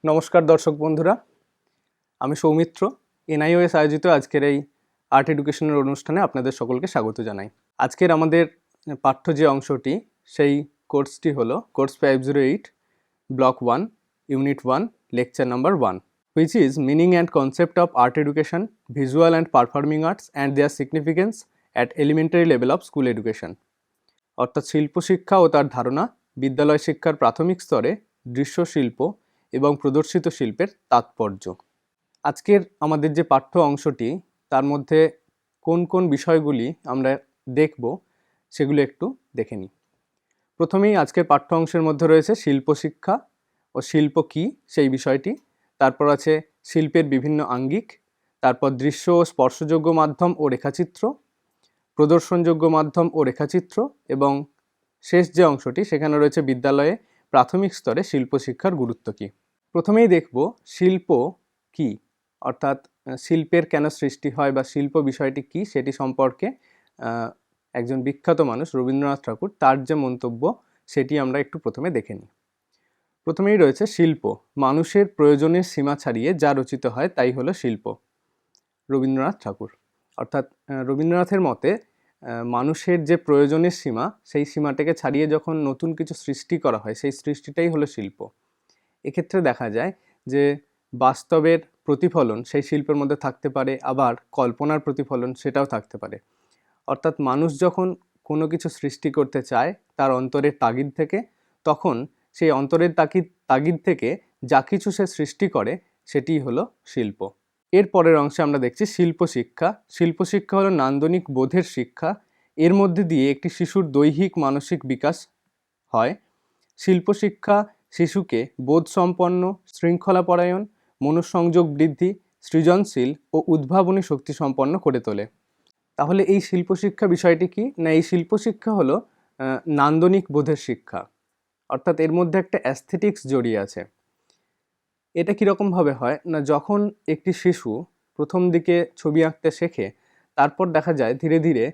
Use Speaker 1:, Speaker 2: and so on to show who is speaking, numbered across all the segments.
Speaker 1: নমস্কার দর্শক বন্ধুরা, আমি সৌমিত্র। এনআইওএস আয়োজিত আজকের এই আর্ট এডুকেশনের অনুষ্ঠানে আপনাদের সকলকে স্বাগত জানাই। আজকের আমাদের পাঠ্য যে অংশটি, সেই কোর্সটি হলো course 508 block 1 unit 1 lecture number 1, which is meaning and concept of art education, visual and performing arts and their significance at elementary level of school education। অর্থাৎ শিল্প শিক্ষা ও তার ধারণা বিদ্যালয় শিক্ষার প্রাথমিক স্তরে দৃশ্য শিল্প এবং প্রদর্শিত শিল্পের তাৎপর্য। আজকের আমাদের যে পাঠ্য অংশটি, তার মধ্যে কোন কোন বিষয়গুলি আমরা দেখব সেগুলো একটু দেখে নিই। প্রথমেই আজকের পাঠ্য অংশের মধ্যে রয়েছে শিল্প শিক্ষা ও শিল্প কী সেই বিষয়টি, তারপর আছে শিল্পের বিভিন্ন আঙ্গিক, তারপর দৃশ্য ও স্পর্শযোগ্য মাধ্যম ও রেখাচিত্র, প্রদর্শনযোগ্য মাধ্যম ও রেখাচিত্র, এবং শেষ যে অংশটি সেখানে রয়েছে বিদ্যালয়ে প্রাথমিক স্তরে শিল্প শিক্ষার গুরুত্ব কী। প্রথমেই দেখব শিল্প কী, অর্থাৎ শিল্পের কেন সৃষ্টি হয় বা শিল্প বিষয়টি কী সেটি সম্পর্কে একজন বিখ্যাত মানুষ রবীন্দ্রনাথ ঠাকুর, তার যে মন্তব্য সেটি আমরা একটু প্রথমে দেখে নিই। প্রথমেই রয়েছে শিল্প মানুষের প্রয়োজনের সীমা ছাড়িয়ে যা রচিত হয় তাই হলো শিল্প। রবীন্দ্রনাথ ঠাকুর, অর্থাৎ রবীন্দ্রনাথের মতে মানুষের যে প্রয়োজনের সীমা, সেই সীমাটাকে ছাড়িয়ে যখন নতুন কিছু সৃষ্টি করা হয় সেই সৃষ্টিটাই হলো শিল্প। এক্ষেত্রে দেখা যায় যে বাস্তবের প্রতিফলন সেই শিল্পের মধ্যে থাকতে পারে, আবার কল্পনার প্রতিফলন সেটাও থাকতে পারে। অর্থাৎ মানুষ যখন কোনো কিছু সৃষ্টি করতে চায় তার অন্তরের তাগিদ থেকে, তখন সেই অন্তরের তাগিদ থেকে যা কিছু সে সৃষ্টি করে সেটিই হলো শিল্প। এর পরের অংশে আমরা দেখছি শিল্প শিক্ষা। শিল্প শিক্ষা হলো নান্দনিক বোধের শিক্ষা। এর মধ্যে দিয়ে একটি শিশুর দৈহিক মানসিক বিকাশ হয়। শিল্প শিক্ষা শিশুকে বোধসম্পন্ন, শৃঙ্খলাপরায়ণ, মনঃসংযোগ বৃদ্ধি, সৃজনশীল ও উদ্ভাবনী শক্তি সম্পন্ন করে তোলে। তাহলে এই শিল্প শিক্ষা বিষয়টি কি না, এই শিল্প শিক্ষা হলো নান্দনিক বোধের শিক্ষা, অর্থাৎ এর মধ্যে একটা অ্যাস্থেটিক্স জড়িয়ে আছে। এটা কীরকমভাবে হয় না, যখন একটি শিশু প্রথম দিকে ছবি আঁকতে শেখে, তারপর দেখা যায় ধীরে ধীরে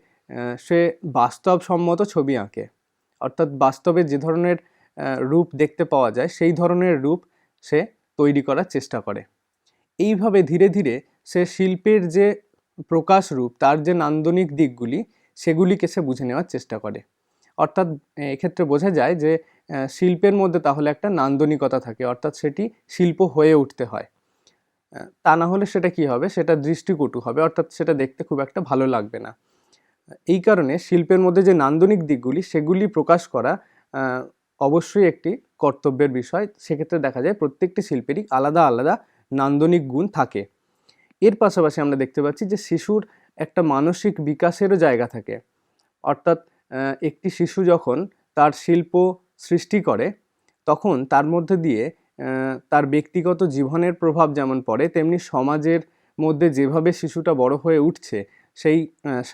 Speaker 1: সে বাস্তবসম্মত ছবি আঁকে, অর্থাৎ বাস্তবে যে ধরনের রূপ দেখতে পাওয়া যায় সেই ধরনের রূপ সে তৈরি করার চেষ্টা করে। এইভাবে ধীরে ধীরে সে শিল্পের যে প্রকাশ রূপ, তার যে নান্দনিক দিকগুলি, সেগুলিকে সে বুঝে নেওয়ার চেষ্টা করে। অর্থাৎ এক্ষেত্রে বোঝা যায় যে শিল্পের মধ্যে তাহলে একটা নান্দনিকতা থাকে, অর্থাৎ সেটি শিল্প হয়ে উঠতে হয়। তা না হলে সেটা কি হবে, সেটা দৃষ্টিকটু হবে, অর্থাৎ সেটা দেখতে খুব একটা ভালো লাগবে না। এই কারণে শিল্পের মধ্যে যে নান্দনিক দিকগুলি সেগুলি প্রকাশ করা অবশ্যই একটি কর্তব্যের বিষয়। সেক্ষেত্রে দেখা যায় প্রত্যেকটি শিল্পেরই আলাদা আলাদা নান্দনিক গুণ থাকে। এর পাশাপাশি আমরা দেখতে পাচ্ছি যে শিশুর একটা মানসিক বিকাশেরও জায়গা থাকে, অর্থাৎ একটি শিশু যখন তার শিল্প সৃষ্টি করে তখন তার মধ্যে দিয়ে তার ব্যক্তিগত জীবনের প্রভাব যেমন পড়ে, তেমনি সমাজের মধ্যে যেভাবে শিশুটা বড় হয়ে উঠছে সেই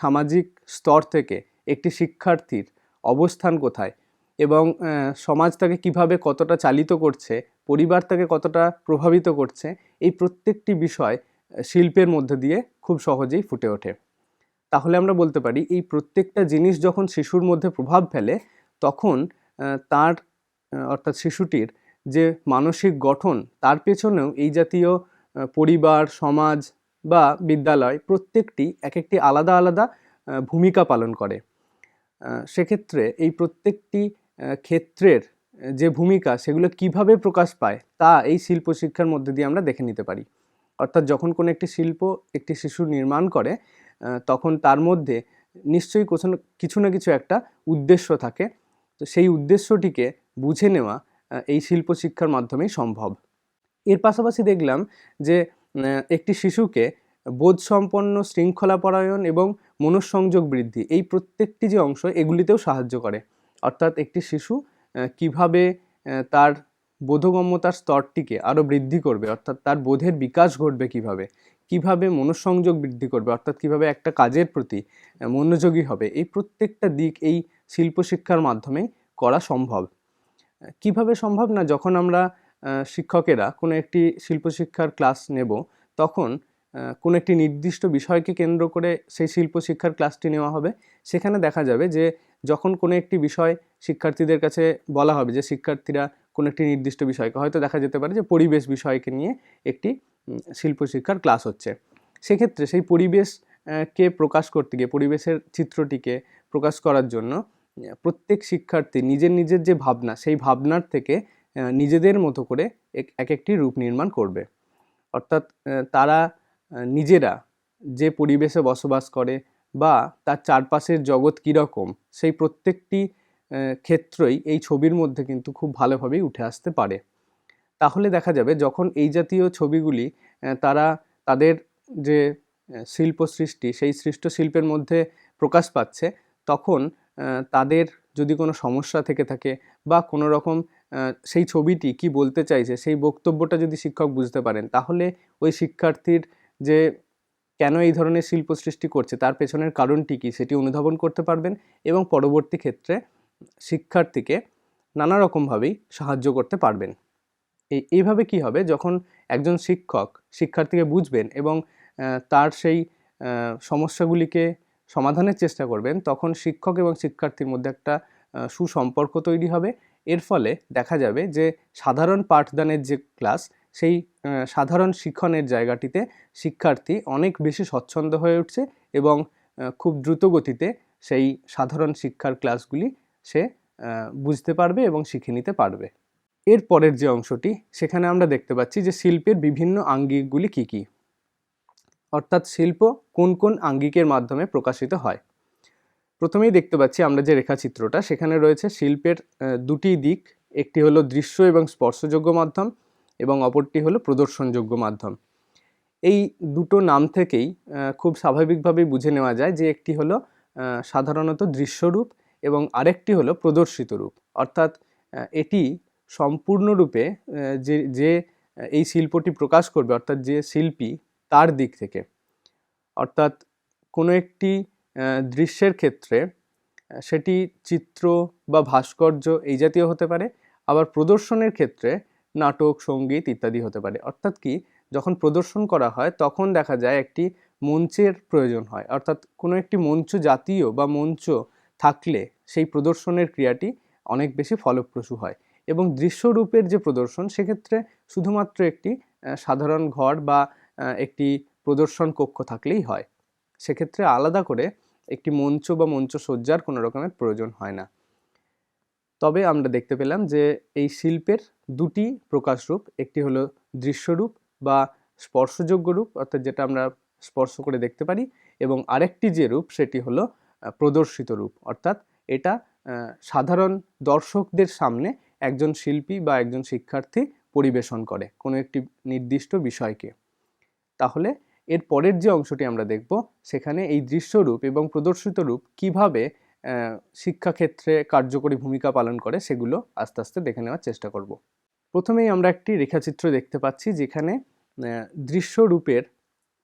Speaker 1: সামাজিক স্তর থেকে একটি শিক্ষার্থীর অবস্থান কোথায় এবং সমাজ তাকে কীভাবে কতটা চালিত করছে, পরিবার তাকে কতটা প্রভাবিত করছে, এই প্রত্যেকটি বিষয় শিল্পের মধ্যে দিয়ে খুব সহজেই ফুটে ওঠে। তাহলে আমরা বলতে পারি এই প্রত্যেকটা জিনিস যখন শিশুর মধ্যে প্রভাব ফেলে, তখন তার অর্থাৎ শিশুটির যে মানসিক গঠন, তার পেছনেও এই জাতীয় পরিবার, সমাজ বা বিদ্যালয় প্রত্যেকটি এক একটি আলাদা আলাদা ভূমিকা পালন করে। সেক্ষেত্রে এই প্রত্যেকটি ক্ষেত্রের যে ভূমিকা সেগুলো কিভাবে প্রকাশ পায় তা এই শিল্প শিক্ষার মধ্যে দিয়ে আমরা দেখে নিতে পারি। অর্থাৎ যখন কোনো একটি শিল্প একটি শিশু নির্মাণ করে তখন তার মধ্যে নিশ্চয়ই কিছু না কিছু একটা উদ্দেশ্য থাকে। তো সেই উদ্দেশ্যটিকে বুঝে নেওয়া এই শিল্প শিক্ষার মাধ্যমেই সম্ভব। এর পাশাপাশি দেখলাম যে একটি শিশুকে বোধসম্পন্ন, শৃঙ্খলাপরায়ণ এবং মনঃসংযোগ বৃদ্ধি, এই প্রত্যেকটি যে অংশ এগুলিতেও সাহায্য করে। অর্থাৎ একটি শিশু কিভাবে তার বোধগম্যতার স্তরটিকে আরও বৃদ্ধি করবে, অর্থাৎ তার বোধের বিকাশ ঘটবে কিভাবে মনঃসংযোগ বৃদ্ধি করবে, অর্থাৎ কিভাবে একটা কাজের প্রতি মনোযোগী হবে, এই প্রত্যেকটা দিক এই শিল্প শিক্ষার মাধ্যমেই করা সম্ভব। কিভাবে সম্ভব না, যখন আমরা শিক্ষকেরা কোনো একটি শিল্প শিক্ষার ক্লাস নেব, তখন কোনো একটি নির্দিষ্ট বিষয়কে কেন্দ্র করে সেই শিল্প শিক্ষার ক্লাসটি নেওয়া হবে। সেখানে দেখা যাবে যে যখন কোনো একটি বিষয় শিক্ষার্থীদের কাছে বলা হবে যে শিক্ষার্থীরা কোনো একটি নির্দিষ্ট বিষয়কে, হয়তো দেখা যেতে পারে যে পরিবেশ বিষয়কে নিয়ে একটি শিল্পশিক্ষার ক্লাস হচ্ছে। সেক্ষেত্রে সেই পরিবেশকে প্রকাশ করতে গিয়ে, পরিবেশের চিত্রটিকে প্রকাশ করার জন্য প্রত্যেক শিক্ষার্থী নিজের নিজের যে ভাবনা, সেই ভাবনার থেকে নিজেদের মতো করে এক একটি রূপ নির্মাণ করবে। অর্থাৎ তারা নিজেরা যে পরিবেশে বসবাস করে বা তার চারপাশের জগৎ কীরকম, সেই প্রত্যেকটি ক্ষেত্রই এই ছবির মধ্যে কিন্তু খুব ভালোভাবেই উঠে আসতে পারে। তাহলে দেখা যাবে যখন এই জাতীয় ছবিগুলি তারা তাদের যে শিল্প সৃষ্টি, সেই সৃষ্ট শিল্পের মধ্যে প্রকাশ পাচ্ছে, তখন তাদের যদি কোনো সমস্যা থেকে থাকে বা কোনো রকম সেই ছবিটি কি বলতে চাইছে, সেই বক্তব্যটা যদি শিক্ষক বুঝতে পারেন, তাহলে ওই শিক্ষার্থীর যে কেন এই ধরনের শিল্প সৃষ্টি করছে তার পেছনের কারণটি কী সেটি অনুধাবন করতে পারবেন এবং পরবর্তী ক্ষেত্রে শিক্ষার্থীকে নানা রকমভাবেই সাহায্য করতে পারবেন। এইভাবে কি হবে, যখন একজন শিক্ষক শিক্ষার্থীকে বুঝবেন এবং তার সেই সমস্যাগুলিকে সমাধানের চেষ্টা করবেন, তখন শিক্ষক এবং শিক্ষার্থীর মধ্যে একটা সুসম্পর্ক তৈরি হবে। এর ফলে দেখা যাবে যে সাধারণ পাঠদানের যে ক্লাস, সেই সাধারণ শিক্ষণের জায়গাটিতে শিক্ষার্থী অনেক বেশি স্বচ্ছন্দ হয়ে উঠছে এবং খুব দ্রুত গতিতে সেই সাধারণ শিক্ষার ক্লাসগুলি সে বুঝতে পারবে এবং শিখে নিতে পারবে। এর পরের যে অংশটি, সেখানে আমরা দেখতে পাচ্ছি যে শিল্পের বিভিন্ন আঙ্গিকগুলি কী কী, অর্থাৎ শিল্প কোন কোন আঙ্গিকের মাধ্যমে প্রকাশিত হয়। প্রথমেই দেখতে পাচ্ছি আমরা যে রেখাচিত্রটা, সেখানে রয়েছে শিল্পের দুটি দিক, একটি হলো দৃশ্য এবং স্পর্শযোগ্য মাধ্যম এবং অপরটি হলো প্রদর্শনযোগ্য মাধ্যম। এই দুটো নাম থেকেই খুব স্বাভাবিকভাবেই বুঝে নেওয়া যায় যে একটি হলো সাধারণত দৃশ্যরূপ এবং আরেকটি হলো প্রদর্শিত রূপ। অর্থাৎ এটি সম্পূর্ণরূপে যে এই শিল্পটি প্রকাশ করবে, অর্থাৎ যে শিল্পী, তার দিক থেকে। অর্থাৎ কোনো একটি দৃশ্যের ক্ষেত্রে সেটি চিত্র বা ভাস্কর্য এই জাতীয় হতে পারে, আবার প্রদর্শনের ক্ষেত্রে নাটক, সঙ্গীত ইত্যাদি হতে পারে। অর্থাৎ কি, যখন প্রদর্শন করা হয় তখন দেখা যায় একটি মঞ্চের প্রয়োজন হয়, অর্থাৎ কোনো একটি মঞ্চ জাতীয় বা মঞ্চ থাকলে সেই প্রদর্শনের ক্রিয়াটি অনেক বেশি ফলপ্রসূ হয়। এবং দৃশ্যরূপের যে প্রদর্শন, সেক্ষেত্রে শুধুমাত্র একটি সাধারণ ঘর বা একটি প্রদর্শন কক্ষ থাকলেই হয়, সেক্ষেত্রে আলাদা করে একটি মঞ্চ বা মঞ্চসজ্জার কোনো রকমের প্রয়োজন হয় না। তবে আমরা দেখতে পেলাম যে এই শিল্পের দুটি প্রকাশরূপ, একটি হলো দৃশ্যরূপ বা স্পর্শযোগ্য রূপ, অর্থাৎ যেটা আমরা স্পর্শ করে দেখতে পারি, এবং আরেকটি যে রূপ সেটি হলো প্রদর্শিত রূপ, অর্থাৎ এটা সাধারণ দর্শকদের সামনে একজন শিল্পী বা একজন শিক্ষার্থী পরিবেশন করে কোনো একটি নির্দিষ্ট বিষয়কে। তাহলে এর পরের যে অংশটি আমরা দেখব, সেখানে এই দৃশ্যরূপ এবং প্রদর্শিত রূপ কিভাবে শিক্ষাক্ষেত্রে কার্যকরী ভূমিকা পালন করে সেগুলো আস্তে আস্তে দেখে নেওয়ার চেষ্টা করব। প্রথমেই আমরা একটি রেখাচিত্র দেখতে পাচ্ছি যেখানে দৃশ্যরূপের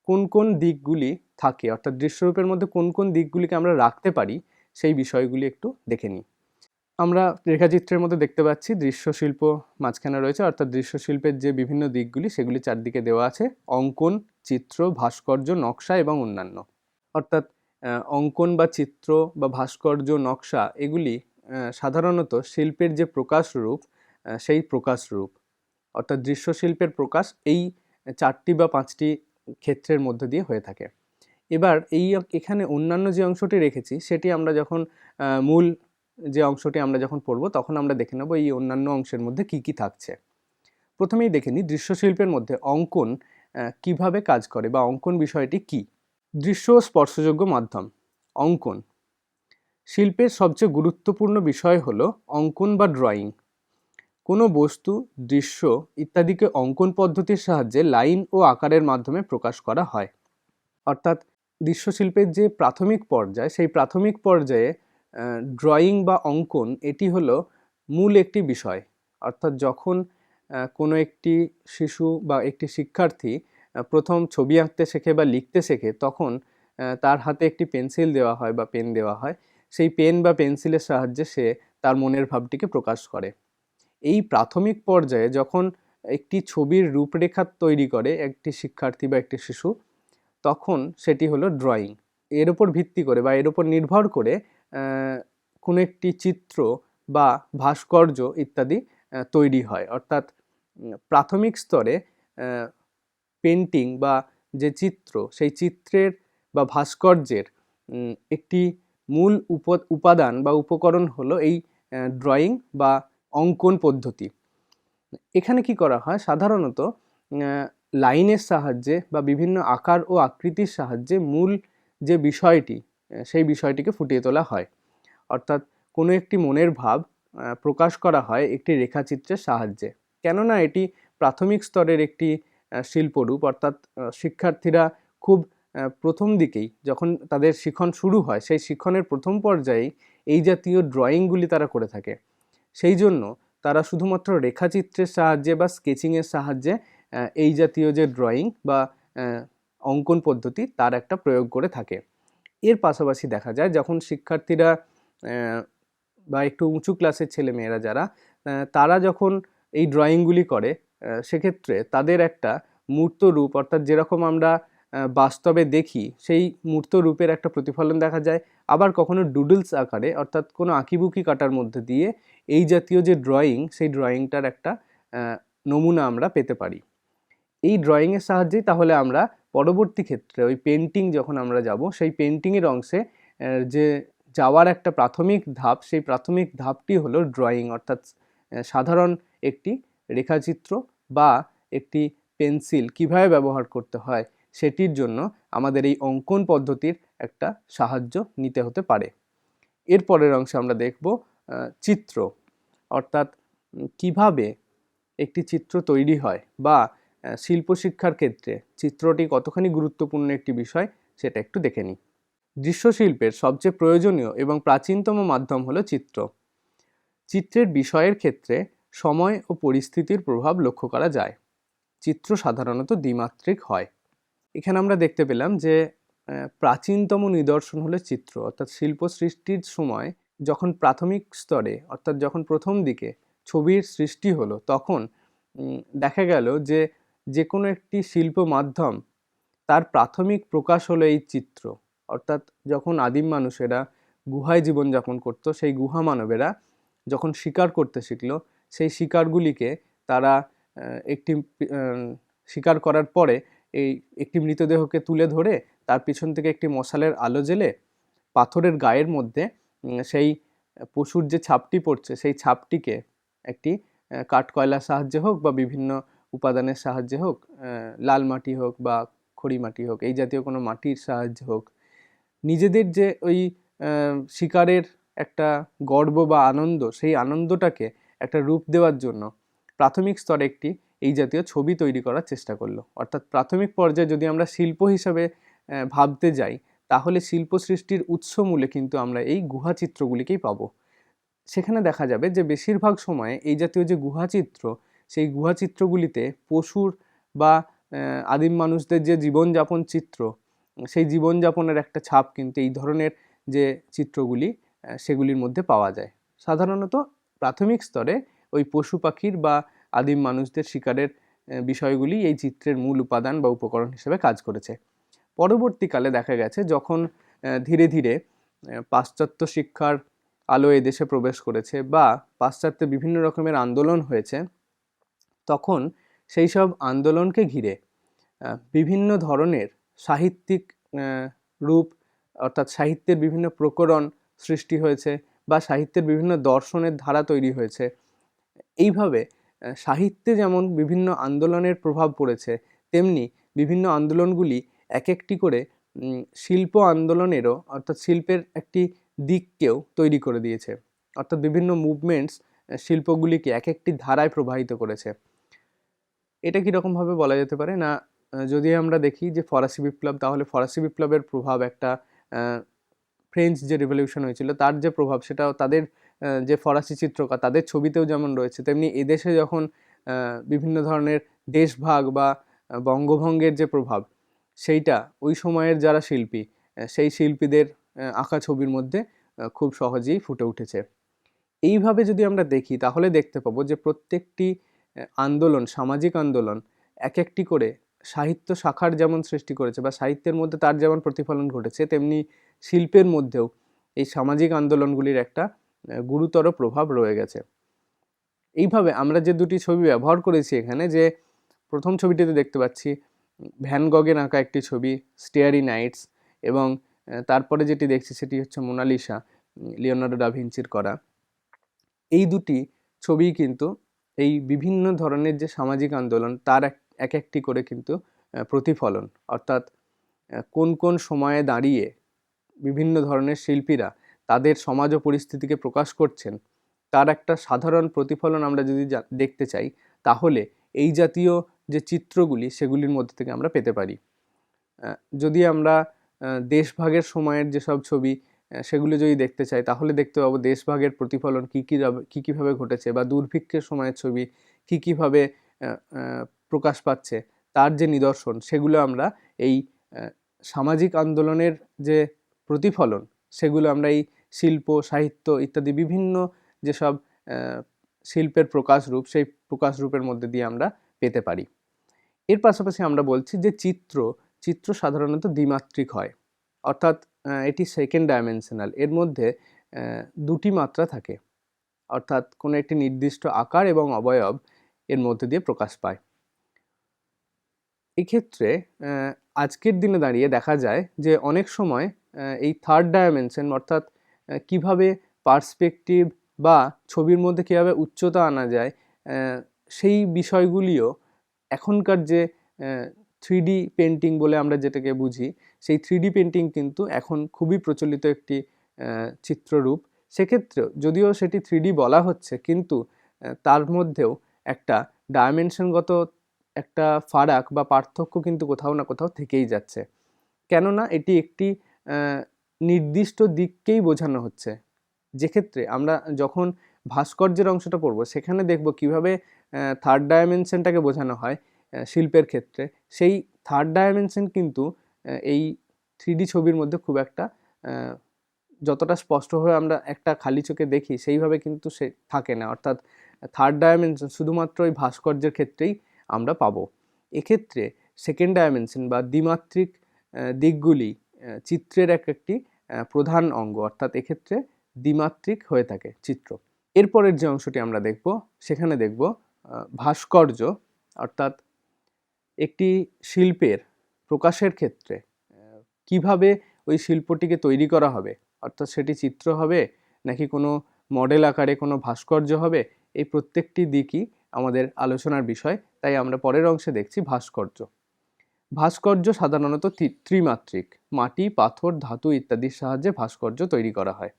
Speaker 1: কোন কোন দিকগুলি থাকে, অর্থাৎ দৃশ্যরূপের মধ্যে কোন কোন দিকগুলিকে আমরা রাখতে পারি সেই বিষয়গুলি একটু দেখে নিই। আমরা রেখাচিত্রের মধ্যে দেখতে পাচ্ছি দৃশ্যশিল্প মাঝখানে রয়েছে, অর্থাৎ দৃশ্যশিল্পের যে বিভিন্ন দিকগুলি সেগুলি চারদিকে দেওয়া আছে: অঙ্কন, চিত্র, ভাস্কর্য, নকশা এবং অন্যান্য। অর্থাৎ অঙ্কন বা চিত্র বা ভাস্কর্য, নকশা এগুলি সাধারণত শিল্পের যে প্রকাশ রূপ, সেই প্রকাশ রূপ, অর্থাৎ দৃশ্যশিল্পের প্রকাশ এই চারটি বা পাঁচটি ক্ষেত্রের মধ্যে দিয়ে হয়ে থাকে। এবার এখানে অন্যান্য যে অংশটি রেখেছি সেটি আমরা যখন মূল যে অংশটি আমরা যখন পড়ব তখন আমরা দেখে নেব এই অন্যান্য অংশের মধ্যে কি কি থাকছে। প্রথমেই দেখে নিই দৃশ্যশিল্পের মধ্যে অঙ্কন কিভাবে কাজ করে বা অঙ্কন বিষয়টি কি। দৃশ্য ও স্পর্শযোগ্য মাধ্যম। অঙ্কন শিল্পের সবচেয়ে গুরুত্বপূর্ণ বিষয় হলো অঙ্কন বা ড্রয়িং। কোনো বস্তু, দৃশ্য ইত্যাদিকে অঙ্কন পদ্ধতির সাহায্যে লাইন ও আকারের মাধ্যমে প্রকাশ করা হয়। অর্থাৎ দৃশ্যশিল্পের যে প্রাথমিক পর্যায়, সেই প্রাথমিক পর্যায়ে ড্রয়িং বা অঙ্কন এটি হলো মূল একটি বিষয়। অর্থাৎ যখন কোনো একটি শিশু বা একটি শিক্ষার্থী প্রথম ছবি আঁকতে শেখে বা লিখতে শেখে, তখন তার হাতে একটি পেন্সিল দেওয়া হয় বা পেন দেওয়া হয়। সেই পেন বা পেন্সিলের সাহায্যে সে তার মনের ভাবটিকে প্রকাশ করে। এই প্রাথমিক পর্যায়ে যখন একটি ছবির রূপরেখা তৈরি করে একটি শিক্ষার্থী বা একটি শিশু, তখন সেটি হলো ড্রয়িং। এর উপর ভিত্তি করে বা এর উপর নির্ভর করে কোনো একটি চিত্র বা ভাস্কর্য ইত্যাদি তৈরি হয়। অর্থাৎ প্রাথমিক স্তরে পেন্টিং বা যে চিত্র, সেই চিত্রের বা ভাস্কর্যের একটি মূল উপাদান বা উপকরণ হলো এই ড্রয়িং বা অঙ্কন পদ্ধতি। এখানে কি করা হয়, সাধারণত লাইনের সাহায্যে বা বিভিন্ন আকার ও আকৃতির সাহায্যে মূল যে বিষয়টি, সেই বিষয়টিকে ফুটিয়ে তোলা হয়। অর্থাৎ কোনো একটি মনের ভাব প্রকাশ করা হয় একটি রেখাচিত্রের সাহায্যে। কেননা এটি প্রাথমিক স্তরের একটি শিল্পরূপ, অর্থাৎ শিক্ষার্থীরা খুব প্রথম দিকেই যখন তাদের শিখন শুরু হয়, সেই শিখনের প্রথম পর্যায়েই এই জাতীয় ড্রয়িংগুলি তারা করে থাকে। সেই জন্য তারা শুধুমাত্র রেখাচিত্রের সাহায্যে বা স্কেচিংয়ের সাহায্যে এই জাতীয় যে ড্রয়িং বা অঙ্কন পদ্ধতি তার একটা প্রয়োগ করে থাকে। এর পাশাপাশি দেখা যায় যখন শিক্ষার্থীরা বা একটু উঁচু ক্লাসের ছেলেমেয়েরা যারা, তারা যখন এই ড্রয়িংগুলি করে, সেক্ষেত্রে তাদের একটা মূর্ত রূপ, অর্থাৎ যেরকম আমরা বাস্তবে দেখি সেই মূর্ত রূপের একটা প্রতিফলন দেখা যায়। আবার কখনো ডুডলস আকারে, অর্থাৎ কোনো আঁকিবুকি কাটার মধ্যে দিয়ে এই জাতীয় যে ড্রয়িং, সেই ড্রয়িংটার একটা নমুনা আমরা পেতে পারি। এই ড্রয়িংয়ের সাহায্যেই তাহলে আমরা পরবর্তী ক্ষেত্রে ওই পেন্টিং যখন আমরা যাব, সেই পেন্টিংয়ের অংশে যে যাওয়ার একটা প্রাথমিক ধাপ, সেই প্রাথমিক ধাপটি হলো ড্রয়িং, অর্থাৎ সাধারণ একটি রেখাচিত্র বা একটি পেন্সিল কিভাবে ব্যবহার করতে হয় সেটির জন্য আমাদের এই অঙ্কন পদ্ধতির একটা সাহায্য নিতে হতে পারে। এর পরের অংশে আমরা দেখব চিত্র, অর্থাৎ কিভাবে একটি চিত্র তৈরি হয় বা শিল্প শিক্ষার ক্ষেত্রে চিত্রটি কতখানি গুরুত্বপূর্ণ একটি বিষয় সেটা একটু দেখে নিই। দৃশ্যশিল্পের সবচেয়ে প্রয়োজনীয় এবং প্রাচীনতম মাধ্যম হলো চিত্র। চিত্রের বিষয়ের ক্ষেত্রে সময় ও পরিস্থিতির প্রভাব লক্ষ্য করা যায়। চিত্র সাধারণত দ্বিমাত্রিক হয়। এখানে আমরা দেখতে পেলাম যে প্রাচীনতম নিদর্শন হলো চিত্র, অর্থাৎ শিল্প সৃষ্টির সময় যখন প্রাথমিক স্তরে, অর্থাৎ যখন প্রথম দিকে ছবির সৃষ্টি হলো, তখন দেখা গেল যে যে কোনো একটি শিল্প মাধ্যম তার প্রাথমিক প্রকাশ হলো এই চিত্র। অর্থাৎ যখন আদিম মানুষেরা গুহায় জীবনযাপন করত, সেই গুহা মানবেরা যখন শিকার করতে শিখলো, সেই শিকারগুলিকে তারা একটি শিকার করার পরে এই একটি মৃতদেহকে তুলে ধরে তার পিছন থেকে একটি মশালের আলো জ্বেলে পাথরের গায়ের মধ্যে সেই পশুর যে ছাপটি পড়ছে, সেই ছাপটিকে একটি কাঠকয়লার সাহায্যে হোক বা বিভিন্ন উপাদানের সাহায্যে হোক, লাল মাটি হোক বা খড়ি মাটি হোক, এই জাতীয় কোনো মাটির সাহায্যে হোক, নিজেদের যে ওই শিকারের একটা গর্ব বা আনন্দ, সেই আনন্দটাকে একটা রূপ দেওয়ার জন্য প্রাথমিক স্তরে একটি এই জাতীয় ছবি তৈরি করার চেষ্টা করলো। অর্থাৎ প্রাথমিক পর্যায়ে যদি আমরা শিল্প হিসাবে ভাবতে যাই, তাহলে শিল্প সৃষ্টির উৎসমূলে কিন্তু আমরা এই গুহাচিত্রগুলিকেই পাবো। সেখানে দেখা যাবে যে বেশিরভাগ সময়ে এই জাতীয় যে গুহাচিত্র, সেই গুহাচিত্রগুলিতে পশুর বা আদিম মানুষদের যে জীবনযাপন চিত্র, সেই জীবনযাপনের একটা ছাপ কিন্তু এই ধরনের যে চিত্রগুলি সেগুলির মধ্যে পাওয়া যায়। সাধারণত প্রাথমিক স্তরে ওই পশু পাখির বা আদিম মানুষদের শিকারের বিষয়গুলি এই চিত্রের মূল উপাদান বা উপকরণ হিসেবে কাজ করেছে। পরবর্তীকালে দেখা গেছে যখন ধীরে ধীরে পাশ্চাত্য শিক্ষার আলো এদেশে প্রবেশ করেছে বা পাশ্চাত্যে বিভিন্ন রকমের আন্দোলন হয়েছে, তখন সেই সব আন্দোলনকে ঘিরে বিভিন্ন ধরনের সাহিত্যিক রূপ, অর্থাৎ সাহিত্যের বিভিন্ন প্রকরণ সৃষ্টি হয়েছে বা সাহিত্যের বিভিন্ন দর্শনের ধারা তৈরি হয়েছে। এইভাবে সাহিত্যে যেমন বিভিন্ন আন্দোলনের প্রভাব পড়েছে, তেমনি বিভিন্ন আন্দোলনগুলি এক একটি করে শিল্প আন্দোলনেরও, অর্থাৎ শিল্পের একটি দিককেও তৈরি করে দিয়েছে। অর্থাৎ বিভিন্ন মুভমেন্টস শিল্পগুলিকে এক একটি ধারায় প্রবাহিত করেছে। এটা কীরকমভাবে বলা যেতে পারে না, যদি আমরা দেখি যে ফরাসি বিপ্লব, তাহলে ফরাসি বিপ্লবের প্রভাব একটা ফ্রেঞ্চ যে রেভলিউশন হয়েছিল তার যে প্রভাব, সেটাও তাদের যে ফরাসি চিত্রকর তাদের ছবিতেও যেমন রয়েছে, তেমনি এদেশে যখন বিভিন্ন ধরনের দেশভাগ বা বঙ্গভঙ্গের যে প্রভাব, সেইটা ওই সময়ের যারা শিল্পী, সেই শিল্পীদের আঁকা ছবির মধ্যে খুব সহজেই ফুটে উঠেছে। এইভাবে যদি আমরা দেখি তাহলে দেখতে পাবো যে প্রত্যেকটি আন্দোলন, সামাজিক আন্দোলন এক একটি করে সাহিত্য শাখার যেমন সৃষ্টি করেছে বা সাহিত্যের মধ্যে তার যেমন প্রতিফলন ঘটেছে, তেমনি শিল্পের মধ্যেও এই সামাজিক আন্দোলনগুলির একটা গুরুতর প্রভাব রয়ে গেছে। এইভাবে আমরা যে দুটি ছবি ব্যবহার করেছি এখানে, যে প্রথম ছবিটিতে দেখতে পাচ্ছি ভ্যান গগের আঁকা একটি ছবি স্টেয়ারি নাইটস, এবং তারপরে যেটি দেখছি সেটি হচ্ছে মোনালিসা, লিওনার্দো দা ভিঞ্চির করা। এই দুটি ছবি কিন্তু এই বিভিন্ন ধরনের যে সামাজিক আন্দোলন তার এক একটি করে কিন্তু প্রতিফলন, অর্থাৎ কোন কোন সময়ে দাঁড়িয়ে বিভিন্ন ধরনের শিল্পীরা তাদের সমাজ ও পরিস্থিতিকে প্রকাশ করছেন তার একটা সাধারণ প্রতিফলন আমরা যদি দেখতে চাই, তাহলে এই জাতীয় যে চিত্রগুলি সেগুলির মধ্যে থেকে আমরা পেতে পারি। যদি আমরা দেশভাগের সময়ের যেসব ছবি সেগুলো যদি দেখতে চাই, তাহলে দেখতে পাবো দেশভাগের প্রতিফলন কীভাবে ঘটেছে, বা দুর্ভিক্ষের সময়ের ছবি কীভাবে প্রকাশ পাচ্ছে তার যে নিদর্শন, সেগুলো আমরা এই সামাজিক আন্দোলনের যে প্রতিফলন সেগুলো আমরা এই শিল্প, সাহিত্য ইত্যাদি বিভিন্ন যেসব শিল্পের প্রকাশরূপ, সেই প্রকাশরূপের মধ্যে দিয়ে আমরা পেতে পারি। এর পাশাপাশি আমরা বলছি যে চিত্র সাধারণত দ্বিমাত্রিক হয়, অর্থাৎ এটি সেকেন্ড ডাইমেনশনাল। এর মধ্যে দুটি মাত্রা থাকে, অর্থাৎ কোনো একটি নির্দিষ্ট আকার এবং অবয়ব এর মধ্যে দিয়ে প্রকাশ পায়। এক্ষেত্রে আজকের দিনে দাঁড়িয়ে দেখা যায় যে অনেক সময় এই থার্ড ডাইমেনশন, অর্থাৎ কিভাবে পার্সপেক্টিভ বা ছবির মধ্যে কীভাবে উচ্চতা আনা যায়, সেই বিষয়গুলিও এখনকার যে 3D পেন্টিং বলে আমরা যেটাকে বুঝি, সেই 3D পেন্টিং কিন্তু এখন খুবই প্রচলিত একটি চিত্ররূপ। সেক্ষেত্রেও যদিও সেটি 3D বলা হচ্ছে, কিন্তু তার মধ্যেও একটা ডাইমেনশনগত একটা ফারাক বা পার্থক্য কিন্তু কোথাও না কোথাও থেকেই যাচ্ছে, কেননা এটি একটি নির্দিষ্ট দিককেই বোঝানো হচ্ছে। যেক্ষেত্রে আমরা যখন ভাস্কর্যের অংশটা পড়ব, সেখানে দেখব কিভাবে থার্ড ডাইমেনশনটাকে বোঝানো হয় শিল্পের ক্ষেত্রে। সেই থার্ড ডাইমেনশন কিন্তু এই 3D ছবির মধ্যে খুব একটা যতটা স্পষ্টভাবে আমরা একটা খালি চোখে দেখি সেইভাবে কিন্তু সে থাকে না, অর্থাৎ থার্ড ডাইমেনশন শুধুমাত্র ওই ভাস্কর্যের ক্ষেত্রেই আমরা পাবো। এক্ষেত্রে সেকেন্ড ডাইমেনশন বা দ্বিমাত্রিক দিকগুলি চিত্রের একটি প্রধান অঙ্গ, অর্থাৎ এক্ষেত্রে দ্বিমাত্রিক হয়ে থাকে চিত্র। এরপরের যে অংশটি আমরা দেখব, সেখানে দেখব ভাস্কর্য, অর্থাৎ একটি শিল্পের প্রকাশের ক্ষেত্রে কিভাবে ওই শিল্পটিকে তৈরি করা হবে, অর্থাৎ সেটি চিত্র হবে নাকি কোনো মডেল আকারে কোনো ভাস্কর্য হবে, এই প্রত্যেকটি দিকই আমাদের আলোচনার বিষয়। তাই আমরা পরের অংশে দেখছি ভাস্কর্য সাধারণত ত্রিমাত্রিক, মাটি, পাথর, ধাতু ইত্যাদির সাহায্যে ভাস্কর্য তৈরি করা হয়।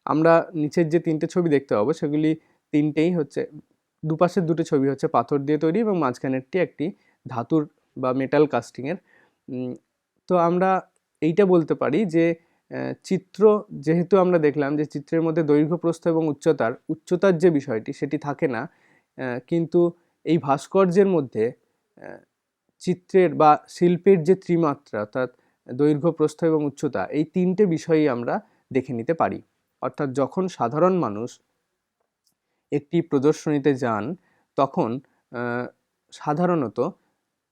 Speaker 1: আমরা নিচের যে তিনটে ছবি দেখতে পাবো সেগুলি তিনটেই হচ্ছে, দুপাশের দুটো ছবি হচ্ছে পাথর দিয়ে তৈরি এবং মাঝখানেরটি একটি ধাতুর বা মেটাল কাস্টিংয়ের। তো আমরা এইটা বলতে পারি যে চিত্র যেহেতু আমরা দেখলাম যে চিত্রের মধ্যে দৈর্ঘ্য, প্রস্থ এবং উচ্চতার যে বিষয়টি সেটি থাকে না, কিন্তু এই ভাস্কর্যের মধ্যে চিত্রের বা শিল্পের যে ত্রিমাত্রা, অর্থাৎ দৈর্ঘ্য, প্রস্থ এবং উচ্চতা, এই তিনটে বিষয়ই আমরা দেখে নিতে পারি। অর্থাৎ যখন সাধারণ মানুষ একটি প্রদর্শনীতে যান, তখন সাধারণত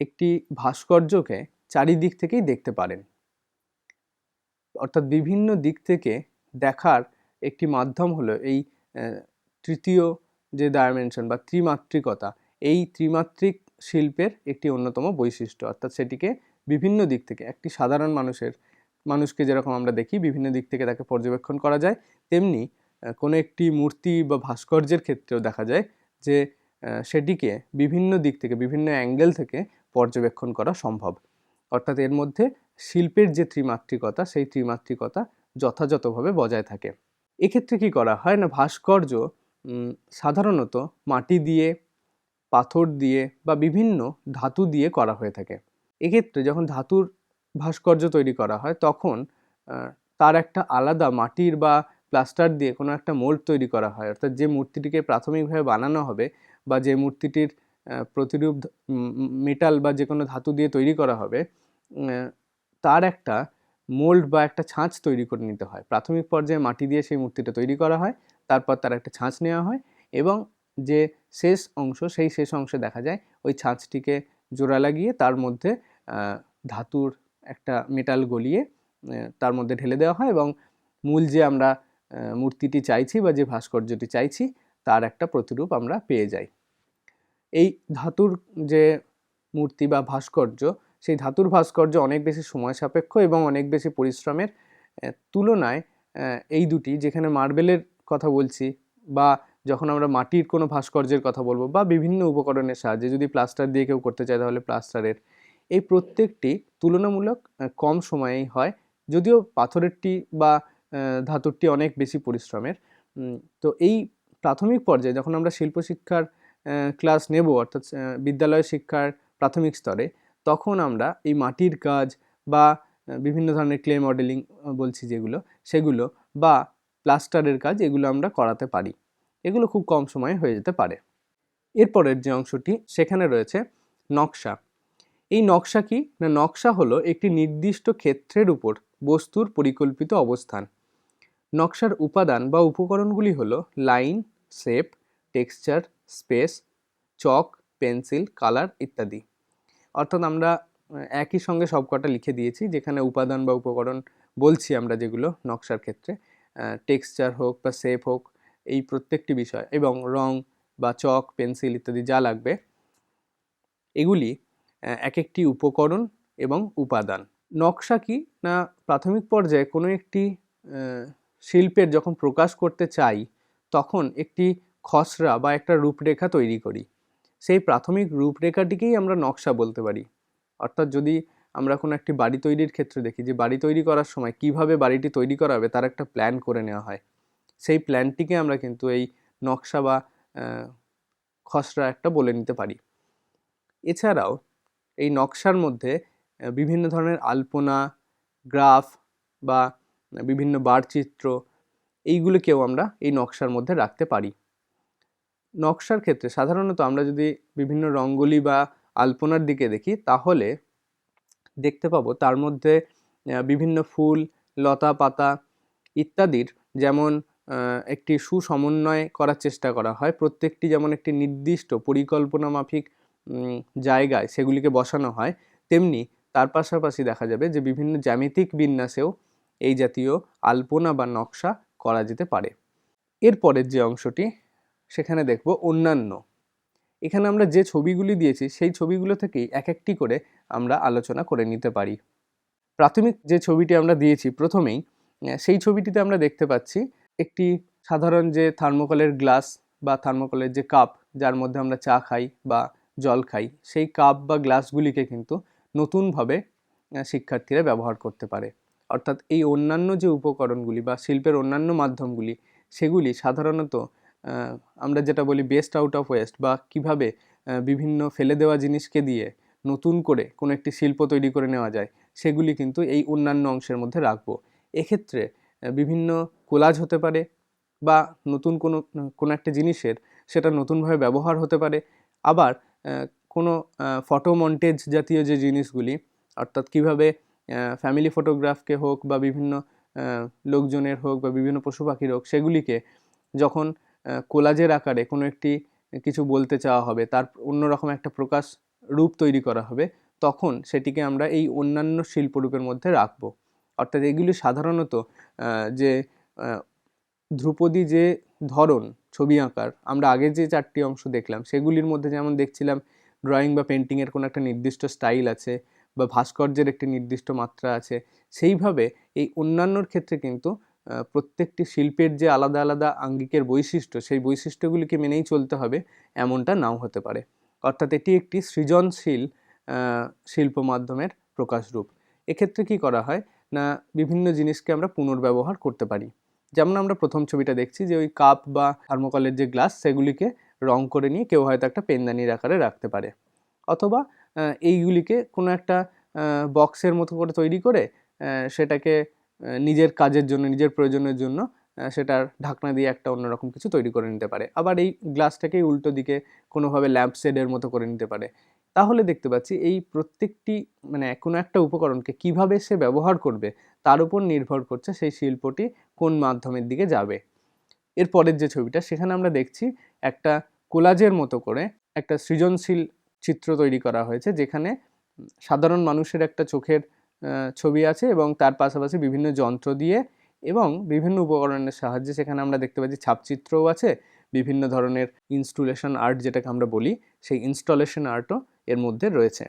Speaker 1: একটি ভাস্কর্যকে চারিদিক থেকেই দেখতে পারেন, অর্থাৎ বিভিন্ন দিক থেকে দেখার একটি মাধ্যম হলো এই তৃতীয় যে ডাইমেনশন বা ত্রিমাত্রিকতা। এই ত্রিমাত্রিক শিল্পের একটি অন্যতম বৈশিষ্ট্য, অর্থাৎ সেটিকে বিভিন্ন দিক থেকে, একটি সাধারণ মানুষকে যেরকম আমরা দেখি বিভিন্ন দিক থেকে তাকে পর্যবেক্ষণ করা যায়, তেমনি কোনো একটি মূর্তি বা ভাস্কর্যের ক্ষেত্রেও দেখা যায় যে সেটিকে বিভিন্ন দিক থেকে, বিভিন্ন অ্যাঙ্গেল থেকে পর্যবেক্ষণ করা সম্ভব। অর্থাৎ এর মধ্যে শিল্পের যে ত্রিমাত্রিকতা, সেই ত্রিমাত্রিকতা যথাযথভাবে বজায় থাকে। এক্ষেত্রে কি করা হয় না, ভাস্কর্য সাধারণত মাটি দিয়ে, পাথর দিয়ে বা বিভিন্ন ধাতু দিয়ে করা হয়ে থাকে। এক্ষেত্রে যখন ধাতুর ভাস্কর্য তৈরি করা হয়, তখন তার একটা আলাদা মাটির বা প্লাস্টার দিয়ে কোনো একটা মোল্ড তৈরি করা হয়, অর্থাৎ যে মূর্তিটিকে প্রাথমিকভাবে বানানো হবে বা যে মূর্তিটির প্রতিরূপ মেটাল বা যে কোনো ধাতু দিয়ে তৈরি করা হবে, তার একটা মোল্ড বা একটা ছাঁচ তৈরি করে নিতে হয়। প্রাথমিক পর্যায়ে মাটি দিয়ে সেই মূর্তিটা তৈরি করা হয়, তারপর তার একটা ছাঁচ নেওয়া হয় এবং যে শেষ অংশ, সেই শেষ অংশে দেখা যায় ওই ছাঁচটিকে জোড়া লাগিয়ে তার মধ্যে ধাতুর একটা মেটাল গলিয়ে তার মধ্যে ঢেলে দেওয়া হয় এবং মূল যে আমরা মূর্তিটি চাইছি বা যে ভাস্কর্যটি চাইছি তার একটা প্রতিরূপ আমরা পেয়ে যাই। এই ধাতুর যে মূর্তি বা ভাস্কর্য, সেই ধাতুর ভাস্কর্য অনেক বেশি সময় সাপেক্ষ এবং অনেক বেশি পরিশ্রমের তুলনায় এই দুটি, যেখানে মার্বেলের কথা বলছি বা যখন আমরা মাটির কোনো ভাস্কর্যের কথা বলবো বা বিভিন্ন উপকরণের সাহায্যে, যদি প্লাস্টার দিয়ে কেউ করতে চায় তাহলে প্লাস্টারের, এই প্রত্যেকটি তুলনামূলক কম সময়েই হয়, যদিও পাথরেরটি বা ধাতুরটি অনেক বেশি পরিশ্রমের। তো এই প্রাথমিক পর্যায়ে যখন আমরা শিল্পশিক্ষার ক্লাস নেব, অর্থাৎ বিদ্যালয় শিক্ষার প্রাথমিক স্তরে, তখন আমরা এই মাটির কাজ বা বিভিন্ন ধরনের ক্লে মডেলিং বলছি যেগুলো, সেগুলো বা প্লাস্টারের কাজ, এগুলো আমরা করাতে পারি। এগুলো খুব কম সময়ে হয়ে যেতে পারে। এরপরের যে অংশটি, সেখানে রয়েছে নকশা। এই নকশা কি না, নকশা হলো একটি নির্দিষ্ট ক্ষেত্রের উপর বস্তুর পরিকল্পিত অবস্থান। নকশার উপাদান বা উপকরণগুলি হলো লাইন, শেপ, টেক্সচার, স্পেস, চক, পেন্সিল, কালার ইত্যাদি। অর্থাৎ আমরা একই সঙ্গে সবকটা লিখে দিয়েছি, যেখানে উপাদান বা উপকরণ বলছি আমরা যেগুলো নকশার ক্ষেত্রে, টেক্সচার হোক বা শেপ হোক, এই প্রত্যেকটি বিষয়, এবং রং বা চক, পেন্সিল ইত্যাদি যা লাগবে, এগুলি এক একটি উপকরণ এবং উপাদান। নকশা কি না, প্রাথমিক পর্যায়ে কোনো একটি শিল্পের যখন প্রকাশ করতে চাই, তখন একটি খসড়া বা একটা রূপরেখা তৈরি করি। সেই প্রাথমিক রূপরেখাটিকেই আমরা নকশা বলতে পারি। অর্থাৎ যদি আমরা কোনো একটি বাড়ি তৈরির ক্ষেত্রে দেখি, যে বাড়ি তৈরি করার সময় কিভাবে বাড়িটি তৈরি করা হবে তার একটা প্ল্যান করে নেওয়া হয়, সেই প্ল্যানটিকে আমরা কিন্তু এই নকশা বা খসড়া একটা বলে নিতে পারি। এছাড়াও এই নকশার মধ্যে বিভিন্ন ধরনের আলপনা, গ্রাফ বা বিভিন্ন বারচিত্র, এইগুলোকেও আমরা এই নকশার মধ্যে রাখতে পারি। নকশার ক্ষেত্রে সাধারণত আমরা যদি বিভিন্ন রঙ্গোলি বা আলপনার দিকে দেখি, তাহলে দেখতে পাবো তার মধ্যে বিভিন্ন ফুল, লতা পাতা ইত্যাদির যেমন একটি সুসমন্বয় করার চেষ্টা করা হয়, প্রত্যেকটি যেমন একটি নির্দিষ্ট পরিকল্পনা মাফিক জায়গায় সেগুলিকে বসানো হয়, তেমনি তার পাশাপাশি দেখা যাবে যে বিভিন্ন জ্যামিতিক বিন্যাসেও এই জাতীয় আলপনা বা নকশা করা যেতে পারে। এরপরের যে অংশটি, সেখানে দেখব অন্যান্য। এখানে আমরা যে ছবিগুলি দিয়েছি সেই ছবিগুলো থেকেই এক একটি করে আমরা আলোচনা করে নিতে পারি। প্রাথমিক যে ছবিটি আমরা দিয়েছি প্রথমেই, সেই ছবিটিতে আমরা দেখতে পাচ্ছি একটি সাধারণ যে থার্মোকলের গ্লাস বা থার্মোকলের যে কাপ, যার মধ্যে আমরা চা খাই বা জল খাই, সেই কাপ বা গ্লাসগুলিকে কিন্তু নতুনভাবে শিক্ষার্থীরা ব্যবহার করতে পারে। অর্থাৎ এই অন্যান্য যে উপকরণগুলি বা শিল্পের অন্যান্য মাধ্যমগুলি, সেগুলি সাধারণত আমরা যেটা বলি বেস্ট আউট অফ ওয়েস্ট, বা কিভাবে বিভিন্ন ফেলে দেওয়া জিনিসকে দিয়ে নতুন করে কোনো একটি শিল্প তৈরি করে নেওয়া যায়, সেগুলি কিন্তু এই অন্যান্য অংশের মধ্যে রাখবো। এক্ষেত্রে বিভিন্ন কোলাজ হতে পারে, বা নতুন কোনো একটা জিনিসের সেটা নতুনভাবে ব্যবহার হতে পারে। আবার কোনো ফটো মন্টেজ জাতীয় যে জিনিসগুলি, অর্থাৎ কিভাবে ফ্যামিলি ফটোগ্রাফকে হোক বা বিভিন্ন লোকজনের হোক বা বিভিন্ন পশু পাখির হোক, সেগুলিকে যখন কোলাজের আকারে কোনো একটি কিছু বলতে চাওয়া হবে, তার অন্যরকম একটা প্রকাশ রূপ তৈরি করা হবে, তখন সেটিকে আমরা এই অন্যান্য শিল্পরূপের মধ্যে রাখবো। অর্থাৎ এগুলি সাধারণত যে ধ্রুপদী যে ধরন ছবি আঁকার, আমরা আগে যে 4টি অংশ দেখলাম, সেগুলির মধ্যে যেমন দেখছিলাম ড্রয়িং বা পেন্টিংয়ের কোনো একটা নির্দিষ্ট স্টাইল আছে বা ভাস্কর্যের একটি নির্দিষ্ট মাত্রা আছে, সেইভাবে এই অন্যান্যর ক্ষেত্রে কিন্তু প্রত্যেকটি শিল্পের যে আলাদা আলাদা আঙ্গিকের বৈশিষ্ট্য, সেই বৈশিষ্ট্যগুলিকে মেনেই চলতে হবে এমনটা নাও হতে পারে। অর্থাৎ এটি একটি সৃজনশীল শিল্প মাধ্যমের প্রকাশরূপ। এক্ষেত্রে কি করা হয় না, বিভিন্ন জিনিসকে আমরা পুনর্ব্যবহার করতে পারি। যেমন আমরা প্রথম ছবিটা দেখছি যে ওই কাপ বা থার্মোকলের যে গ্লাস, সেগুলিকে রং করে নিয়ে কেউ হয়তো একটা পেনদানির আকারে রাখতে পারে, অথবা এইগুলিকে কোনো একটা বক্সের মতো করে তৈরি করে সেটাকে নিজের কাজের জন্য, নিজের প্রয়োজনের জন্য সেটার ঢাকনা দিয়ে একটা অন্যরকম কিছু তৈরি করে নিতে পারে। আবার এই গ্লাসটাকেই উল্টো দিকে কোনোভাবে ল্যাম্প শেডের মতো করে নিতে পারে। তাহলে দেখতে পাচ্ছি এই প্রত্যেকটি মানে কোনো একটা উপকরণকে কিভাবে সে ব্যবহার করবে তার উপর নির্ভর করছে সেই শিল্পটি কোন মাধ্যমের দিকে যাবে। এরপরের যে ছবিটা, সেখানে আমরা দেখছি একটা কোলাজের মতো করে একটা সৃজনশীল চিত্র তৈরি করা হয়েছে, যেখানে সাধারণ মানুষের একটা চোখের ছবি আছে এবং তার পাশাপাশি বিভিন্ন যন্ত্র দিয়ে এবং বিভিন্ন উপকরণের সাহায্যে সেখানে আমরা দেখতে পাচ্ছি ছাপচিত্রও আছে, বিভিন্ন ধরনের ইনস্টলেশন আর্ট যেটাকে আমরা বলি, সেই ইনস্টলেশন আর্টও এর মধ্যে রয়েছে।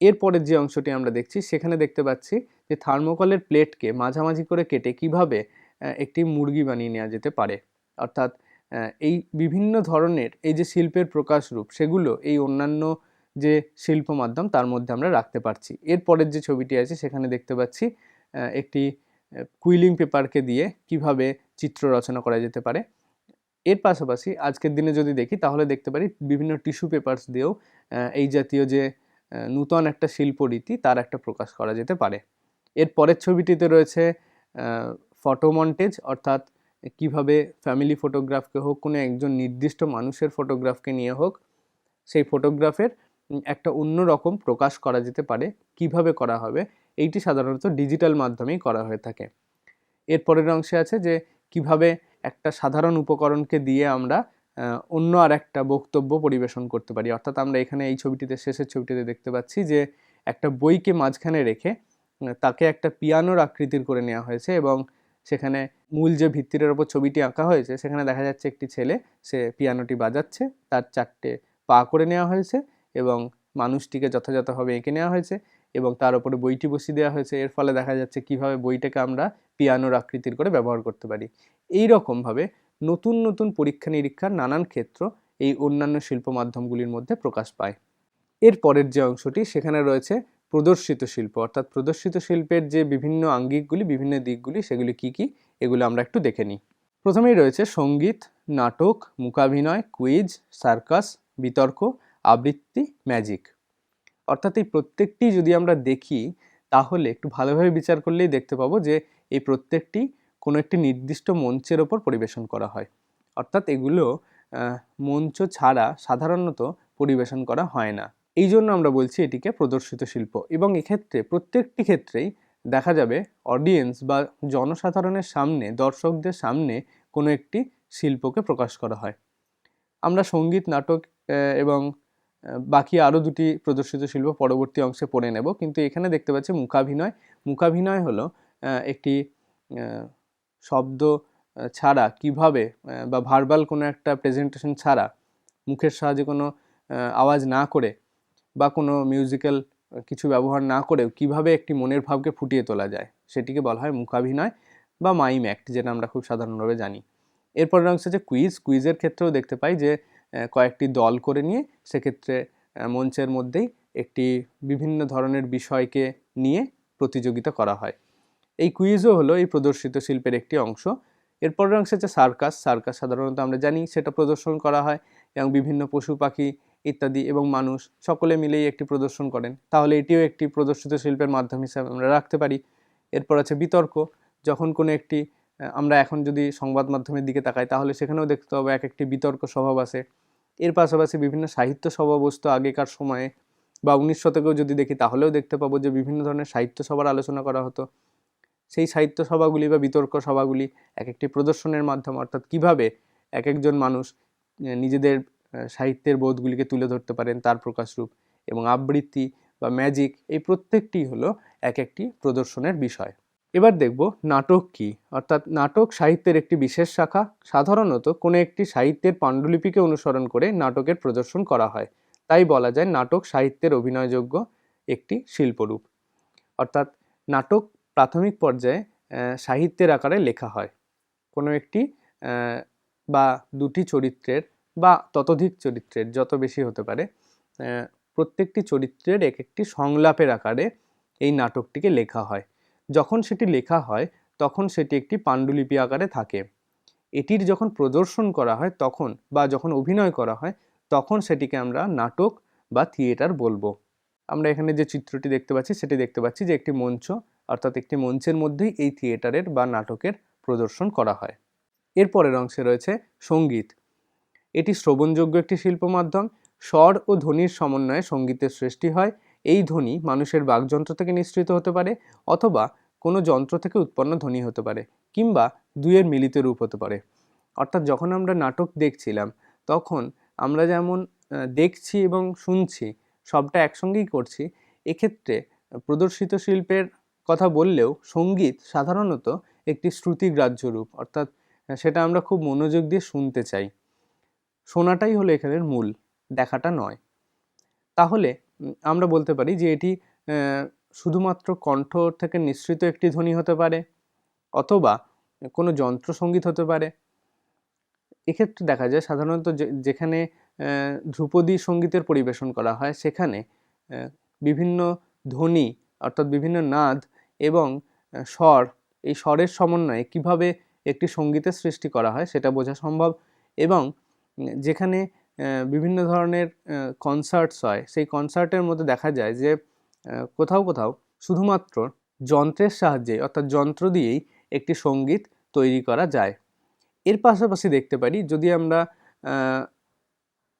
Speaker 1: এরপরের যে অংশটি আমরা দেখছি সেখানে দেখতে পাচ্ছি যে থার্মোকলের প্লেটকে মাঝামাঝি করে কেটে কিভাবে একটি মুরগি বানিয়ে নেওয়া যেতে পারে। অর্থাৎ এই বিভিন্ন ধরনের এই যে শিল্পের প্রকাশরূপ সেগুলো এই অন্যান্য যে শিল্প মাধ্যম তার মধ্যে আমরা রাখতে পারছি। এরপরের যে ছবিটি আছে সেখানে দেখতে পাচ্ছি একটি কুইলিং পেপারকে দিয়ে কিভাবে চিত্র রচনা করা যেতে পারে। এর পাশাপাশি আজকের দিনে যদি দেখি তাহলে দেখতে পারি বিভিন্ন টিস্যু পেপারস দিয়েও এই জাতীয় যে নূতন একটা শিল্পরীতি তার একটা প্রকাশ করা যেতে পারে। এর পরের ছবিটিতে রয়েছে ফটোমন্টেজ, অর্থাৎ কিভাবে ফ্যামিলি ফটোগ্রাফকে হোক, কোনো একজন নির্দিষ্ট মানুষের ফটোগ্রাফকে নিয়ে হোক, সেই ফটোগ্রাফের একটা অন্যরকম প্রকাশ করা যেতে পারে। কিভাবে করা হবে, এইটি সাধারণত ডিজিটাল মাধ্যমেই করা হয়ে থাকে। এর পরের অংশে আছে যে কিভাবে একটা সাধারণ উপকরণকে দিয়ে আমরা অন্য আর একটা বক্তব্য পরিবেশন করতে পারি। অর্থাৎ আমরা এখানে এই ছবিটিতে, শেষের ছবিটিতে দেখতে পাচ্ছি যে একটা বইকে মাঝখানে রেখে তাকে একটা পিয়ানোর আকৃতির করে নেওয়া হয়েছে এবং সেখানে মূল যে ভিত্তির ওপর ছবিটি আঁকা হয়েছে সেখানে দেখা যাচ্ছে একটি ছেলে, সে পিয়ানোটি বাজাচ্ছে, তার 4টে পা করে নেওয়া হয়েছে এবং মানুষটিকে যথাযথভাবে এঁকে নেওয়া হয়েছে এবং তার উপরে বইটি বসিয়ে দেওয়া হয়েছে। এর ফলে দেখা যাচ্ছে কিভাবে বইটাকে আমরা পিয়ানোর আকৃতির করে ব্যবহার করতে পারি। এই রকমভাবে নতুন নতুন পরীক্ষা নিরীক্ষার নানান ক্ষেত্র এই অন্যান্য শিল্প মাধ্যমগুলির মধ্যে প্রকাশ পায়। এর পরের যে অংশটি সেখানে রয়েছে প্রদর্শিত শিল্প, অর্থাৎ প্রদর্শিত শিল্পের যে বিভিন্ন আঙ্গিকগুলি, বিভিন্ন দিকগুলি, সেগুলি কি কি এগুলো আমরা একটু দেখে নিই। প্রথমেই রয়েছে সঙ্গীত, নাটক, মূকাভিনয়, কুইজ, সার্কাস, বিতর্ক, আবৃত্তি, ম্যাজিক। অর্থাৎ এই প্রত্যেকটি যদি আমরা দেখি তাহলে একটু ভালোভাবে বিচার করলেই দেখতে পাবো যে এই প্রত্যেকটি কোনো একটি নির্দিষ্ট মঞ্চের ওপর পরিবেশন করা হয়। অর্থাৎ এগুলো মঞ্চ ছাড়া সাধারণত পরিবেশন করা হয় না। এই জন্য আমরা বলছি এটিকে প্রদর্শিত শিল্প। এবং এক্ষেত্রে প্রত্যেকটি ক্ষেত্রেই দেখা যাবে অডিয়েন্স বা জনসাধারণের সামনে, দর্শকদের সামনে কোনো একটি শিল্পকে প্রকাশ করা হয়। আমরা সঙ্গীত, নাটক এবং বাকি আরও দুটি প্রদর্শিত শিল্প পরবর্তী অংশে পড়ে নেব, কিন্তু এখানে দেখতে পাচ্ছি মূকাভিনয়। মূকাভিনয় হলো একটি শব্দ ছাড়া কিভাবে বা ভার্বাল কোনো একটা প্রেজেন্টেশন ছাড়া, মুখের সাহায্যে কোনো আওয়াজ না করে বা কোনো মিউজিক্যাল কিছু ব্যবহার না করেও কিভাবে একটি মনের ভাবকে ফুটিয়ে তোলা যায়, সেটিকে বলা হয় মূকাভিনয় বা মাইম অ্যাক্ট, যেটা আমরা খুব সাধারণভাবে জানি। এরপরের অংশ হচ্ছে কুইজ। কুইজের ক্ষেত্রেও দেখতে পাই যে কয়েকটি দল করে নিয়ে সেক্ষেত্রে মঞ্চের মধ্যেই একটি বিভিন্ন ধরনের বিষয়কে নিয়ে প্রতিযোগিতা করা হয়। এই কুইজও হলো এই প্রদর্শিত শিল্পের একটি অংশ। এরপরের অংশ হচ্ছে সার্কাস। সার্কাস সাধারণত আমরা জানি সেটা প্রদর্শন করা হয় এবং বিভিন্ন পশু পাখি ইত্যাদি এবং মানুষ সকলে মিলেই একটি প্রদর্শন করেন। তাহলে এটিও একটি প্রদর্শিত শিল্পের মাধ্যম হিসাবে আমরা রাখতে পারি। এরপর আছে বিতর্ক। যখন কোনো একটি আমরা এখন যদি সংবাদ মাধ্যমের দিকে তাকাই তাহলে সেখানেও দেখতে হবে এক একটি বিতর্ক সভা বসে। এর পাশাপাশি বিভিন্ন সাহিত্য সভা বসতো আগেকার সময়ে, বা 19 শতকেও যদি দেখি তাহলেও দেখতে পাবো যে বিভিন্ন ধরনের সাহিত্য সভার আলোচনা করা হতো। সেই সাহিত্য সভাগুলি বা বিতর্ক সভাগুলি এক একটি প্রদর্শনের মাধ্যম, অর্থাৎ কিভাবে এক একজন মানুষ নিজেদের সাহিত্যের বোধগুলিকে তুলে ধরতে পারেন তার প্রকাশরূপ। এবং আবৃত্তি বা ম্যাজিক, এই প্রত্যেকটি হলো এক একটি প্রদর্শনের বিষয়। এবার দেখব নাটক কি। অর্থাৎ নাটক সাহিত্যের একটি বিশেষ শাখা। সাধারণত কোনো একটি সাহিত্যের পাণ্ডুলিপিকে অনুসরণ করে নাটকের প্রদর্শন করা হয়, তাই বলা যায় নাটক সাহিত্যের অভিনয়যোগ্য একটি শিল্পরূপ। অর্থাৎ নাটক প্রাথমিক পর্যায়ে সাহিত্যের আকারে লেখা হয়। কোনো একটি বা দুটি চরিত্রের বা ততোধিক চরিত্রের, যত বেশি হতে পারে, প্রত্যেকটি চরিত্রের এক একটি সংলাপের আকারে এই নাটকটিকে লেখা হয়। যখন সেটি লেখা হয় তখন সেটি একটি পাণ্ডুলিপি আকারে থাকে। এটির যখন প্রদর্শন করা হয় তখন, বা যখন অভিনয় করা হয় তখন সেটিকে আমরা নাটক বা থিয়েটার বলবো। আমরা এখানে যে চিত্রটি দেখতে পাচ্ছি সেটি দেখতে পাচ্ছি যে একটি মঞ্চ, অর্থাৎ একটি মঞ্চের মধ্যেই এই থিয়েটারের বা নাটকের প্রদর্শন করা হয়। এরপরের অংশে রয়েছে সঙ্গীত। এটি শ্রবণযোগ্য একটি শিল্প মাধ্যম। স্বর ও ধ্বনির সমন্বয়ে সঙ্গীতের সৃষ্টি হয়। এই ধ্বনি মানুষের বাকযন্ত্র থেকে নিঃসৃত হতে পারে, অথবা কোনো যন্ত্র থেকে উৎপন্ন ধ্বনি হতে পারে, কিংবা দুইয়ের মিলিত রূপ হতে পারে। অর্থাৎ যখন আমরা নাটক দেখছিলাম তখন আমরা যেমন দেখছি এবং শুনছি, সবটা একসঙ্গেই করছি। এক্ষেত্রে প্রদর্শিত শিল্পের কথা বললেও সঙ্গীত সাধারণত একটি শ্রুতিগ্রাহ্য রূপ, অর্থাৎ সেটা আমরা খুব মনোযোগ দিয়ে শুনতে চাই। শোনাটাই হলো এখানের মূল, দেখাটা নয়। তাহলে আমরা বলতে পারি যে এটি শুধুমাত্র কণ্ঠ থেকে নিঃসৃত একটি ধ্বনি হতে পারে, অথবা কোনো যন্ত্রসঙ্গীত হতে পারে। এক্ষেত্রে দেখা যায় সাধারণত যেখানে ধ্রুপদী সঙ্গীতের পরিবেশন করা হয়, সেখানে বিভিন্ন ধ্বনি অর্থাৎ বিভিন্ন নাদ এবং স্বর, এই স্বরের সমন্বয়ে কিভাবে একটি সঙ্গীতের সৃষ্টি করা হয় সেটা বোঝা সম্ভব। এবং যেখানে বিভিন্ন ধরনের কনসার্টস হয়, সেই কনসার্টের মধ্যে দেখা যায় যে কোথাও কোথাও শুধুমাত্র যন্ত্রের সাহায্যে অর্থাৎ যন্ত্র দিয়েই একটি সঙ্গীত তৈরি করা যায়। এর পাশাপাশি দেখতে পারি, যদি আমরা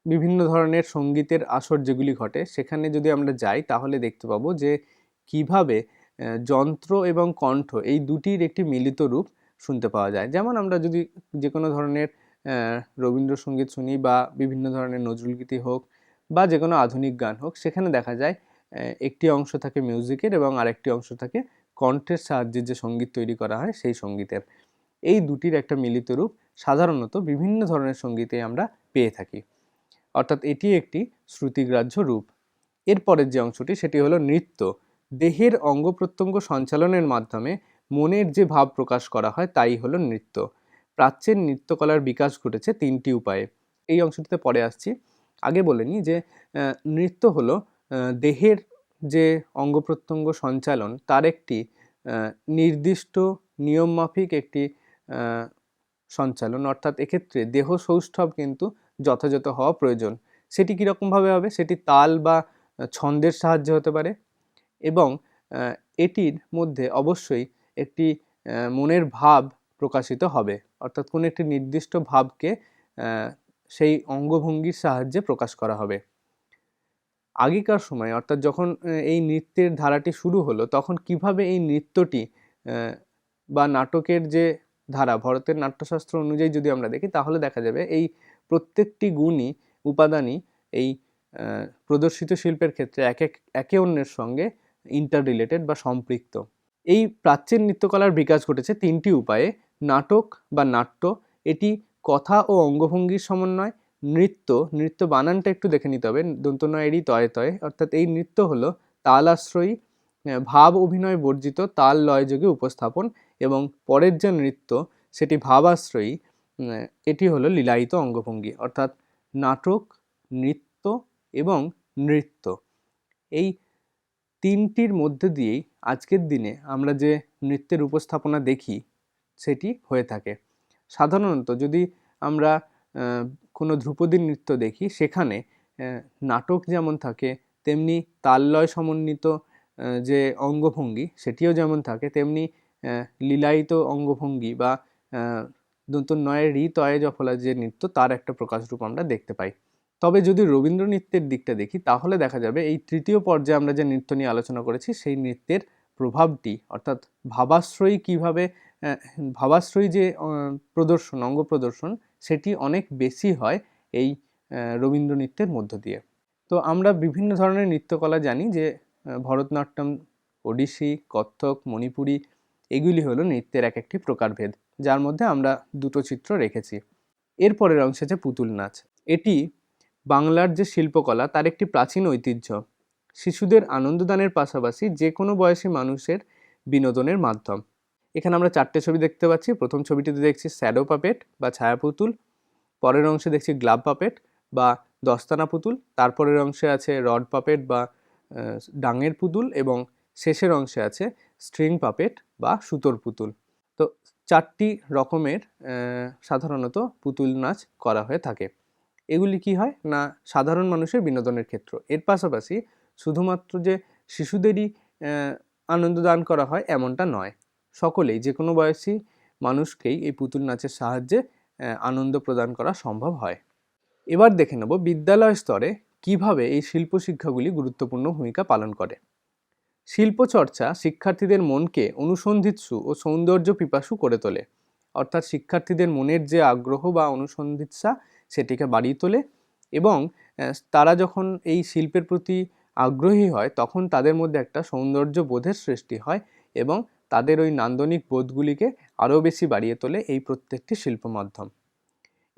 Speaker 1: বিভিন্ন ধরনের সঙ্গীতের আসর যেগুলি ঘটে সেখানে যদি আমরা যাই, তাহলে দেখতে পাবো যে কিভাবে যন্ত্র এবং কণ্ঠ এই দুটির একটি মিলিত রূপ শুনতে পাওয়া যায়। যেমন আমরা যদি যে কোনো ধরনের রবীন্দ্রসঙ্গীত শুনি বা বিভিন্ন ধরনের নজরুলগীতি হোক বা যে কোনো আধুনিক গান হোক, সেখানে দেখা যায় একটি অংশ থাকে মিউজিকের এবং আরেকটি অংশ থাকে কণ্ঠের সাহায্যে যে সঙ্গীত তৈরি করা হয় সেই সঙ্গীতের। এই দুটির একটা মিলিত রূপ সাধারণত বিভিন্ন ধরনের সঙ্গীতে আমরা পেয়ে থাকি, অর্থাৎ এটি একটি শ্রুতিগ্রাহ্য রূপ। এরপরের যে অংশটি সেটি হলো নৃত্য। দেহের অঙ্গ প্রত্যঙ্গ সঞ্চালনের মাধ্যমে মনের যে ভাব প্রকাশ করা হয় তাই হলো নৃত্য। প্রাচ্যের নৃত্যকলার বিকাশ ঘটেছে 3টি উপায়ে। এই অংশটিতে পরে আসছি। আগে বলে নিই যে নৃত্য হলো দেহের যে অঙ্গ প্রত্যঙ্গ সঞ্চালন তার একটি নির্দিষ্ট নিয়মমাফিক একটি সঞ্চালন, অর্থাৎ এক্ষেত্রে দেহ সৌষ্ঠব কিন্তু যথাযথ হওয়া প্রয়োজন। সেটি কীরকমভাবে হবে? সেটি তাল বা ছন্দের সাহায্যে হতে পারে, এবং এটির মধ্যে অবশ্যই একটি মনের ভাব প্রকাশিত হবে, অর্থাৎ কোনো একটি নির্দিষ্ট ভাবকে সেই অঙ্গভঙ্গির সাহায্যে প্রকাশ করা হবে। আগেকার সময় অর্থাৎ যখন এই নৃত্যের ধারাটি শুরু হলো, তখন কিভাবে এই নৃত্যটি বা নাটকের যে ধারা, ভারতের নাট্যশাস্ত্র অনুযায়ী যদি আমরা দেখি, তাহলে দেখা যাবে এই প্রত্যেকটি গুণই উপাদানই এই প্রদর্শিত শিল্পের ক্ষেত্রে একে অন্যের সঙ্গে ইন্টার রিলেটেড বা সম্পৃক্ত। এই প্রাচীন নৃত্যকলার বিকাশ ঘটেছে 3টি উপায়ে। নাটক বা নাট্য, এটি কথা ও অঙ্গভঙ্গির সমন্বয়। নৃত্য বানানটা একটু দেখে নিতে হবে, দন্ত নয়েরই তয়ে তয়ে, অর্থাৎ এই নৃত্য হলো তাল আশ্রয়ী, ভাব অভিনয় বর্জিত তাল লয় যোগে উপস্থাপন। এবং পরের যে নৃত্য সেটি ভাব আশ্রয়ী, এটি হলো লীলায়িত অঙ্গভঙ্গি। অর্থাৎ নাটক, নৃত্য এবং নৃত্য, এই 3টির মধ্যে দিয়েই আজকের দিনে আমরা যে নৃত্যের উপস্থাপনা দেখি সেটি হয়ে থাকে। সাধারণত যদি আমরা কোনো ধ্রুপদী নৃত্য দেখি, সেখানে নাটক যেমন থাকে তেমনি তাললয় সমন্বিত যে অঙ্গভঙ্গি সেটিও যেমন থাকে, তেমনি লীলায়িত অঙ্গভঙ্গি বা দন্ত নয়ের রি তয়ে জফলা যে নৃত্য, তার একটা প্রকাশরূপ আমরা দেখতে পাই। তবে যদি রবীন্দ্র নৃত্যের দিকটা দেখি, তাহলে দেখা যাবে এই তৃতীয় পর্যায়ে আমরা যে নৃত্য নিয়ে আলোচনা করেছি সেই নৃত্যের প্রভাবটি, অর্থাৎ ভাবাশ্রয়ী যে প্রদর্শন, অঙ্গ প্রদর্শন, সেটি অনেক বেশি হয় এই রবীন্দ্র নৃত্যের মধ্য দিয়ে। তো আমরা বিভিন্ন ধরনের নৃত্যকলা জানি, যে ভরতনাট্যম, ওডিসি, কত্থক, মণিপুরী, এগুলি হলো নৃত্যের এক একটি প্রকারভেদ, যার মধ্যে আমরা দুটো চিত্র রেখেছি। এরপরের অংশ আছে পুতুল নাচ। এটি বাংলার যে শিল্পকলা তার একটি প্রাচীন ঐতিহ্য। শিশুদের আনন্দদানের পাশাপাশি যে কোনো বয়সী মানুষের বিনোদনের মাধ্যম। এখানে আমরা 4টে ছবি দেখতে পাচ্ছি। প্রথম ছবিটিতে দেখছি শ্যাডো পাপেট বা ছায়া পুতুল, পরের অংশে দেখছি গ্লাভ পাপেট বা দস্তানা পুতুল, তারপরের অংশে আছে রড পাপেট বা ডাঙের পুতুল, এবং শেষের অংশে আছে স্ট্রিং পাপেট বা সুতোর পুতুল। তো 4টি রকমের সাধারণত পুতুল নাচ করা হয়ে থাকে। এগুলি কি হয় না, সাধারণ মানুষের বিনোদনের ক্ষেত্র। এর পাশাপাশি শুধুমাত্র যে শিশুদেরই আনন্দ দান করা হয় এমনটা নয়, সকলেই, যে কোনো বয়সী মানুষকেই এই পুতুল নাচের সাহায্যে আনন্দ প্রদান করা সম্ভব হয়। এবার দেখে নেব বিদ্যালয় স্তরে কিভাবে এই শিল্প শিক্ষাগুলি গুরুত্বপূর্ণ ভূমিকা পালন করে। শিল্পচর্চা শিক্ষার্থীদের মনকে অনুসন্ধিৎসু ও সৌন্দর্য পিপাসু করে তোলে, অর্থাৎ শিক্ষার্থীদের মনের যে আগ্রহ বা অনুসন্ধিৎসা সেটিকে বাড়িয়ে তোলে, এবং তারা যখন এই শিল্পের প্রতি আগ্রহী হয় তখন তাদের মধ্যে একটা সৌন্দর্য বোধের সৃষ্টি হয়, এবং তাদের ওই নান্দনিক বোধগুলিকে আরও বেশি বাড়িয়ে তোলে এই প্রত্যেকটি শিল্প মাধ্যম।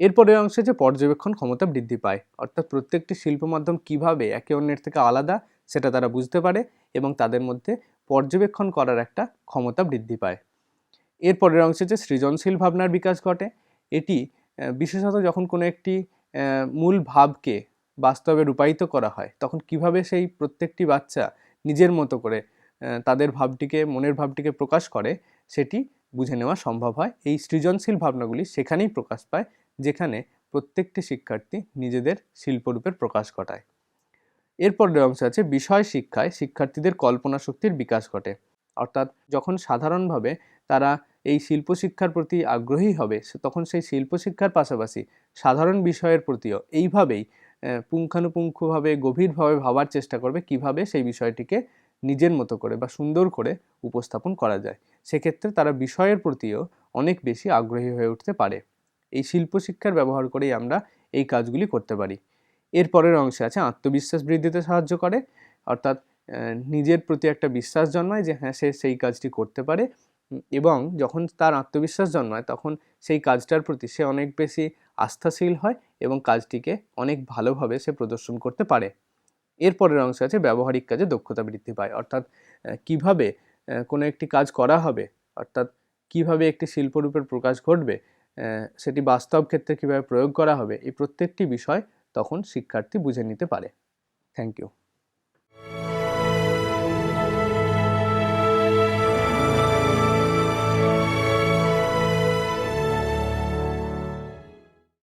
Speaker 1: এরপরের অংশে যে পর্যবেক্ষণ ক্ষমতা বৃদ্ধি পায়, অর্থাৎ প্রত্যেকটি শিল্প মাধ্যম কীভাবে একে অন্যের থেকে আলাদা সেটা তারা বুঝতে পারে এবং তাদের মধ্যে পর্যবেক্ষণ করার একটা ক্ষমতা বৃদ্ধি পায়। এরপরের অংশে যে সৃজনশীল ভাবনার বিকাশ ঘটে, এটি বিশেষত যখন কোনো একটি মূল ভাবকে বাস্তবে রূপায়িত করা হয় তখন কিভাবে সেই প্রত্যেকটি বাচ্চা নিজের মতো করে তাদের ভাবটিকে, মনের ভাবটিকে প্রকাশ করে সেটি বুঝে নেওয়া সম্ভব হয়। এই সৃজনশীল ভাবনাগুলি সেখানেই প্রকাশ পায় যেখানে প্রত্যেকটি শিক্ষার্থী নিজেদের শিল্পরূপের প্রকাশ ঘটায়। এরপরের অংশ আছে বিষয় শিক্ষায় শিক্ষার্থীদের কল্পনা শক্তির বিকাশ ঘটে, অর্থাৎ যখন সাধারণভাবে তারা এই শিল্প শিক্ষার প্রতি আগ্রহী হবে তখন সেই শিল্প শিক্ষার পাশাপাশি সাধারণ বিষয়ের প্রতিও এইভাবেই পুঙ্খানুপুঙ্খভাবে গভীরভাবে ভাবার চেষ্টা করবে কিভাবে সেই বিষয়টিকে নিজের মতো করে বা সুন্দর করে উপস্থাপন করা যায়। সেক্ষেত্রে তারা বিষয়ের প্রতিও অনেক বেশি আগ্রহী হয়ে উঠতে পারে। এই শিল্প শিক্ষার ব্যবহার করেই আমরা এই কাজগুলি করতে পারি। এরপরের অংশে আছে আত্মবিশ্বাস বৃদ্ধিতে সাহায্য করে, অর্থাৎ নিজের প্রতি একটা বিশ্বাস জন্মায় যে হ্যাঁ সে সেই কাজটি করতে পারে এবং যখন তার আত্মবিশ্বাস জন্মায় তখন সেই কাজটার প্রতি সে অনেক বেশি আস্থাশীল হয় এবং কাজটিকে অনেক ভালোভাবে সে প্রদর্শন করতে পারে। এরপরের অংশ আছে ব্যবহারিক কাজে দক্ষতা বৃদ্ধি পায়, অর্থাৎ কিভাবে কোনো একটি কাজ করা হবে, অর্থাৎ কিভাবে একটি শিল্পরূপের প্রকাশ ঘটবে, সেটি বাস্তব ক্ষেত্রে কীভাবে প্রয়োগ করা হবে, এই প্রত্যেকটি বিষয় তখন শিক্ষার্থী বুঝে নিতে পারে। Thank you.